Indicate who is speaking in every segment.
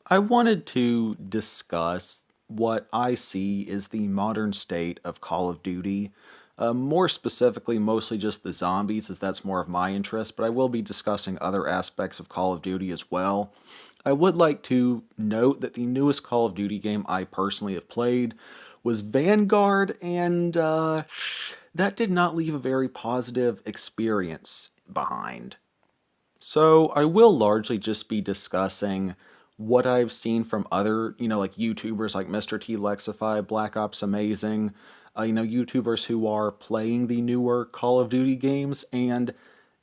Speaker 1: I wanted to discuss what I see is the modern state of Call of Duty. More specifically, mostly just the zombies, as that's more of my interest, but I will be discussing other aspects of Call of Duty as well. I would like to note that the newest Call of Duty game I personally have played was Vanguard, and that did not leave a very positive experience behind. So I will largely just be discussing what I've seen from other, like YouTubers like Mr. T Lexify, Black Ops Amazing, YouTubers who are playing the newer Call of Duty games, and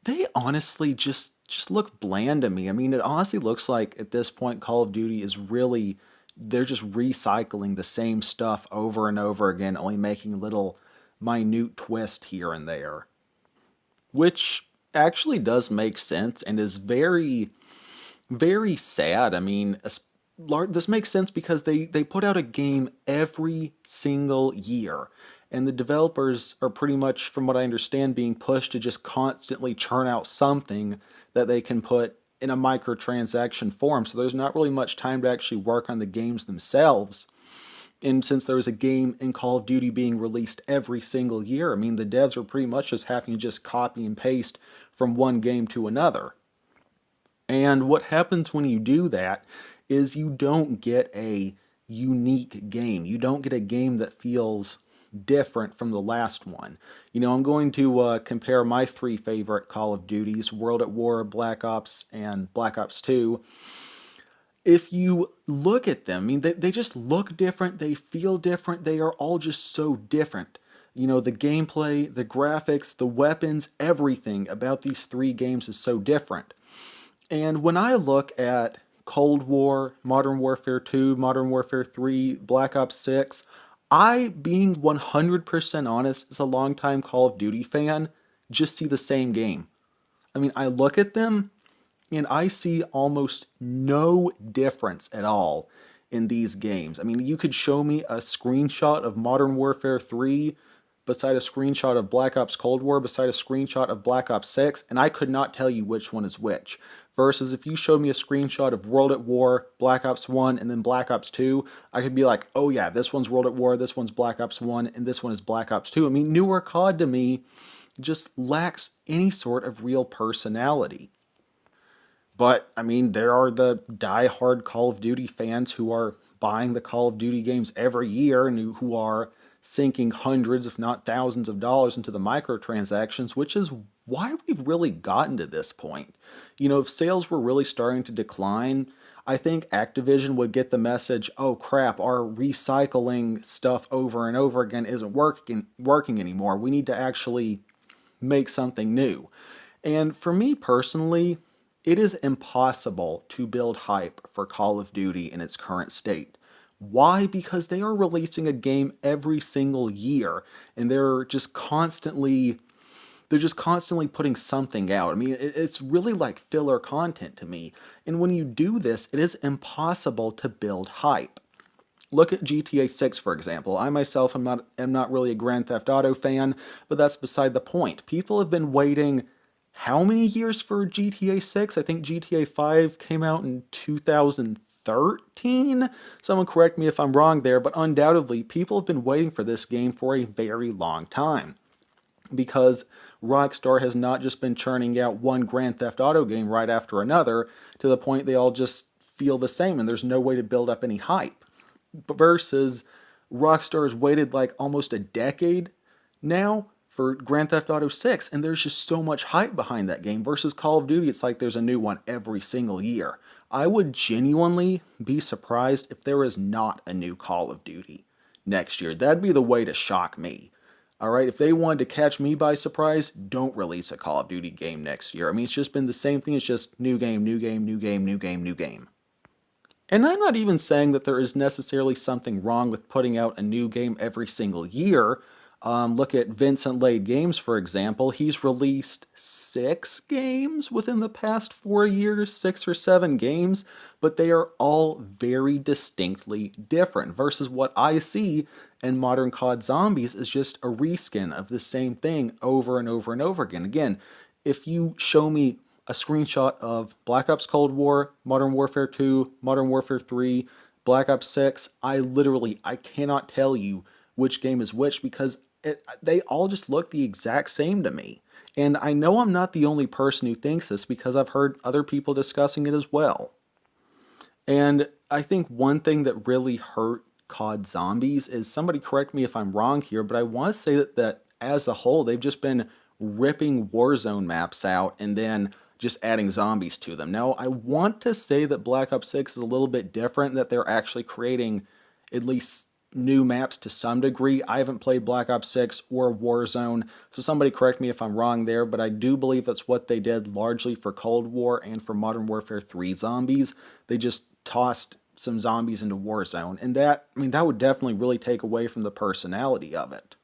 Speaker 1: they honestly just look bland to me. I mean, it honestly looks like at this point Call of Duty is really they're just recycling the same stuff over and over again, only making little minute twist here and there, which actually does make sense and is very sad. I mean, this makes sense because they put out a game every single year, and the developers are pretty much, from what I understand, being pushed to just constantly churn out something that they can put in a microtransaction form. So there's not really much time to actually work on the games themselves. And since there was a game in Call of Duty being released every single year, I mean, the devs were pretty much just having to just copy and paste from one game to another. And what happens when you do that is you don't get a unique game. You don't get a game that feels different from the last one. I'm going to compare my three favorite Call of Duties: World at War, Black Ops, and Black Ops 2. If you look at them, I mean, they just look different, they feel different, they are all just so different. The gameplay, the graphics, the weapons, everything about these three games is so different. And when I look at Cold War, Modern Warfare 2, Modern Warfare 3, Black Ops 6, I, being 100% honest, as a longtime Call of Duty fan, just see the same game. I mean, I look at them and I see almost no difference at all in these games. I mean, you could show me a screenshot of Modern Warfare 3 beside a screenshot of Black Ops Cold War beside a screenshot of Black Ops 6, and I could not tell you which one is which. Versus if you showed me a screenshot of World at War, Black Ops 1, and then Black Ops 2, I could be like, oh yeah, this one's World at War, this one's Black Ops 1, and this one is Black Ops 2. I mean, newer COD to me just lacks any sort of real personality. But I mean, there are the die-hard Call of Duty fans who are buying the Call of Duty games every year and who are sinking hundreds, if not thousands of dollars into the microtransactions, which is why we've really gotten to this point. If sales were really starting to decline, I think Activision would get the message, oh crap, our recycling stuff over and over again isn't working anymore. We need to actually make something new. And for me personally, it is impossible to build hype for Call of Duty in its current state. Why? Because they are releasing a game every single year and they're just constantly putting something out. I mean, it's really like filler content to me. And when you do this, it is impossible to build hype. Look at GTA 6, for example. I myself am not really a Grand Theft Auto fan, but that's beside the point. People have been waiting how many years for GTA 6? I think GTA 5 came out in 2013. Someone correct me if I'm wrong there, but undoubtedly people have been waiting for this game for a very long time because Rockstar has not just been churning out one Grand Theft Auto game right after another to the point they all just feel the same and there's no way to build up any hype. Versus Rockstar has waited like almost a decade now for Grand Theft Auto 6, and there's just so much hype behind that game. Versus Call of Duty, it's like there's a new one every single year. I would genuinely be surprised if there is not a new Call of Duty next year. That'd be the way to shock me. All right, if they wanted to catch me by surprise, don't release a Call of Duty game next year. I mean, it's just been the same thing. It's just new game, new game, new game, new game, new game. And I'm not even saying that there is necessarily something wrong with putting out a new game every single year. Look at Vincent Lade Games, for example. He's released 6 games within the past 4 years, 6 or 7 games, but they are all very distinctly different. Versus what I see in modern COD Zombies is just a reskin of the same thing over and over and over again. Again, if you show me a screenshot of Black Ops Cold War, Modern Warfare 2, Modern Warfare 3, Black Ops 6, I cannot tell you which game is which because they all just look the exact same to me. And I know I'm not the only person who thinks this because I've heard other people discussing it as well. And I think one thing that really hurt COD Zombies is, somebody correct me if I'm wrong here, but I want to say that as a whole, they've just been ripping Warzone maps out and then just adding zombies to them. Now, I want to say that Black Ops 6 is a little bit different, that they're actually creating at least new maps to some degree. I haven't played Black Ops 6 or Warzone, so somebody correct me if I'm wrong there, but I do believe that's what they did largely for Cold War and for Modern Warfare 3 zombies. They just tossed some zombies into Warzone, and that would definitely really take away from the personality of it.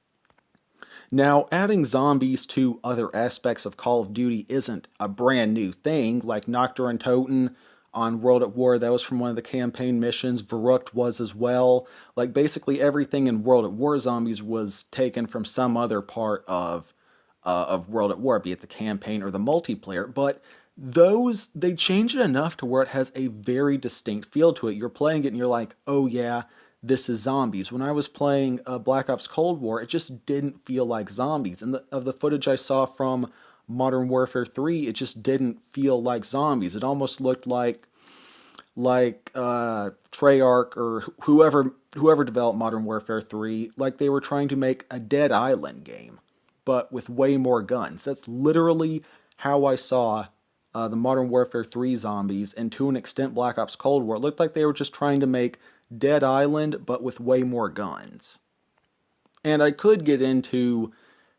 Speaker 1: Now, adding zombies to other aspects of Call of Duty isn't a brand new thing, like Nocturne and Toten on World at War, that was from one of the campaign missions. Verrückt was as well. Like, basically everything in World at War zombies was taken from some other part of World at War, be it the campaign or the multiplayer. But those, they change it enough to where it has a very distinct feel to it. You're playing it and you're like, oh yeah, this is zombies. When I was playing Black Ops Cold War, it just didn't feel like zombies. And of the footage I saw from Modern Warfare 3, it just didn't feel like zombies. It almost looked like Treyarch or whoever developed Modern Warfare 3, like they were trying to make a Dead Island game, but with way more guns. That's literally how I saw the Modern Warfare 3 zombies, and to an extent Black Ops Cold War. It looked like they were just trying to make Dead Island, but with way more guns. And I could get into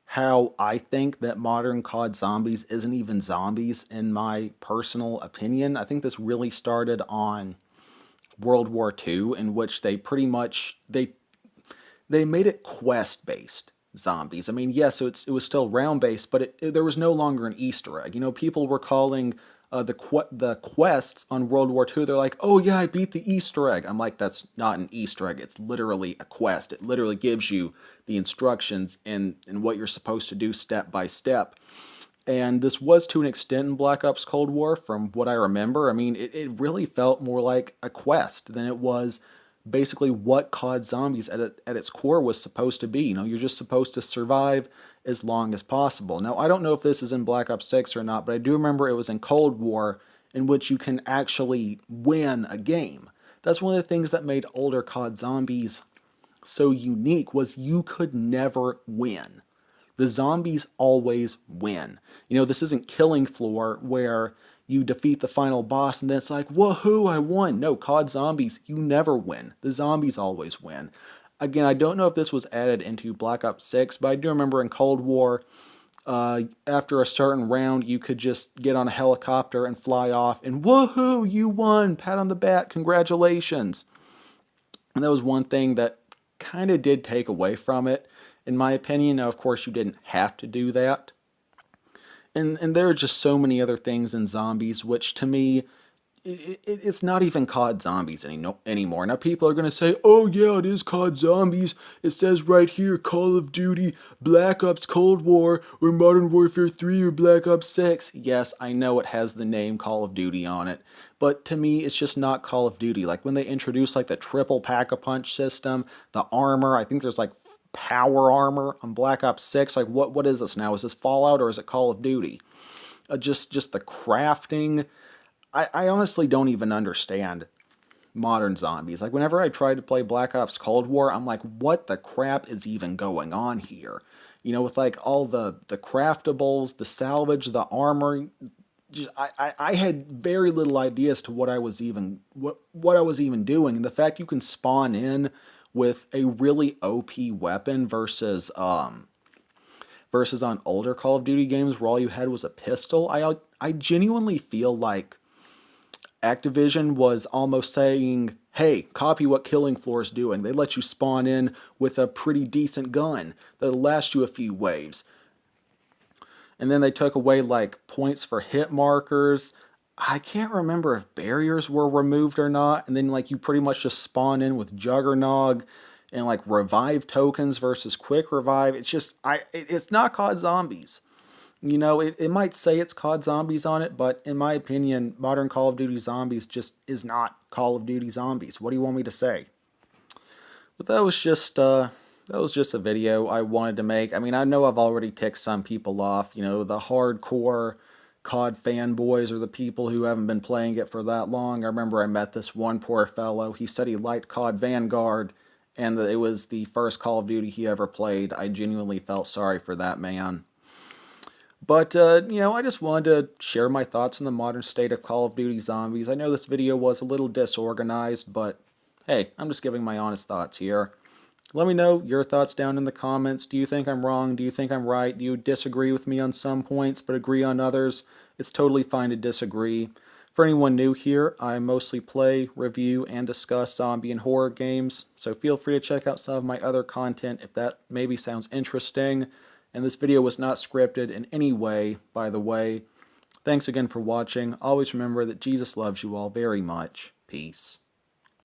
Speaker 1: how I think that modern COD Zombies isn't even zombies, in my personal opinion. I think this really started on World War II, in which they pretty much they made it quest based zombies. I mean, yes, it was still round based, but there was no longer an Easter egg. You know, people were calling the quests on World War II. They're like, oh yeah, I beat the Easter egg. I'm like, that's not an Easter egg. It's literally a quest. It literally gives you the instructions and what you're supposed to do step by step. And this was to an extent in Black Ops Cold War, from what I remember. I mean, it really felt more like a quest than it was basically what COD Zombies at its core was supposed to be. You know, you're just supposed to survive as long as possible. Now, I don't know if this is in Black Ops 6 or not, but I do remember it was in Cold War, in which you can actually win a game. That's one of the things that made older COD Zombies so unique, was you could never win. The zombies always win. You know, this isn't Killing Floor where you defeat the final boss and then it's like, woohoo, I won. No, COD Zombies, you never win. The zombies always win. Again, I don't know if this was added into Black Ops 6, but I do remember in Cold War, after a certain round, you could just get on a helicopter and fly off and woohoo, you won, pat on the back, congratulations. And that was one thing that kind of did take away from it, in my opinion. Now, of course, you didn't have to do that. And there are just so many other things in zombies, which to me, it's not even COD Zombies anymore. Now, people are going to say, oh yeah, it is COD Zombies. It says right here, Call of Duty, Black Ops Cold War, or Modern Warfare 3, or Black Ops 6. Yes, I know it has the name Call of Duty on it, but to me, it's just not Call of Duty. Like, when they introduced, like, the triple pack-a-punch system, the armor, I think there's, like, power armor on Black Ops 6. Like, what is this now? Is this Fallout, or is it Call of Duty? Just the crafting. I honestly don't even understand modern zombies. Like, whenever I try to play Black Ops Cold War, I'm like, what the crap is even going on here? You know, with like all the craftables, the salvage, the armor. I had very little idea as to what I was even what I was even doing. And the fact you can spawn in with a really OP weapon versus on older Call of Duty games where all you had was a pistol. I genuinely feel like Activision was almost saying, hey, copy what Killing Floor is doing. They let you spawn in with a pretty decent gun that'll last you a few waves. And then they took away like points for hit markers. I can't remember if barriers were removed or not. And then like you pretty much just spawn in with Juggernog and like revive tokens versus quick revive. It's just it's not COD Zombies. You know, it might say it's COD Zombies on it, but in my opinion, modern Call of Duty Zombies just is not Call of Duty Zombies. What do you want me to say? But that was just a video I wanted to make. I mean, I know I've already ticked some people off. You know, the hardcore COD fanboys or the people who haven't been playing it for that long. I remember I met this one poor fellow. He said he liked COD Vanguard and that it was the first Call of Duty he ever played. I genuinely felt sorry for that man. But, I just wanted to share my thoughts on the modern state of Call of Duty Zombies. I know this video was a little disorganized, but hey, I'm just giving my honest thoughts here. Let me know your thoughts down in the comments. Do you think I'm wrong? Do you think I'm right? Do you disagree with me on some points but agree on others? It's totally fine to disagree. For anyone new here, I mostly play, review, and discuss zombie and horror games, so feel free to check out some of my other content if that maybe sounds interesting. And this video was not scripted in any way, by the way. Thanks again for watching. Always remember that Jesus loves you all very much. Peace.